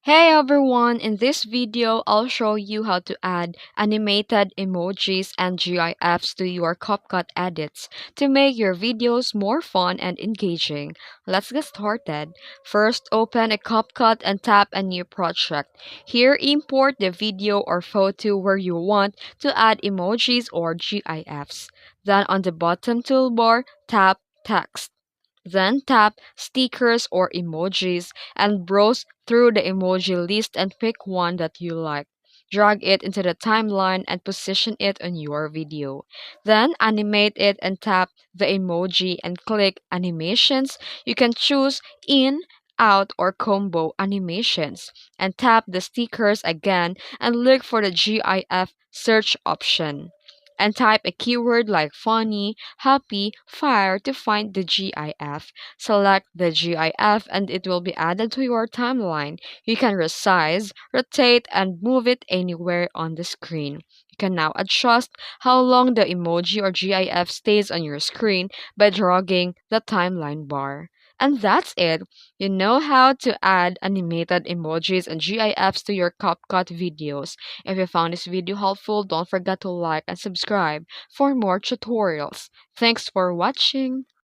Hey everyone, in this video, I'll show you how to add animated emojis and GIFs to your CapCut edits to make your videos more fun and engaging. Let's get started. First, open a CapCut and tap a new project. Here, import the video or photo where you want to add emojis or GIFs. Then on the bottom toolbar, tap Text. Then tap Stickers or Emojis and browse through the emoji list and pick one that you like. Drag it into the timeline and position it on your video. Then animate it and tap the emoji and click Animations. You can choose In, Out, or Combo Animations and tap the stickers again and look for the GIF search option and type a keyword like funny, happy, fire to find the GIF. Select the GIF and it will be added to your timeline. You can resize, rotate, and move it anywhere on the screen. You can now adjust how long the emoji or GIF stays on your screen by dragging the timeline bar. And that's it. You know how to add animated emojis and GIFs to your CapCut videos. If you found this video helpful, don't forget to like and subscribe for more tutorials. Thanks for watching.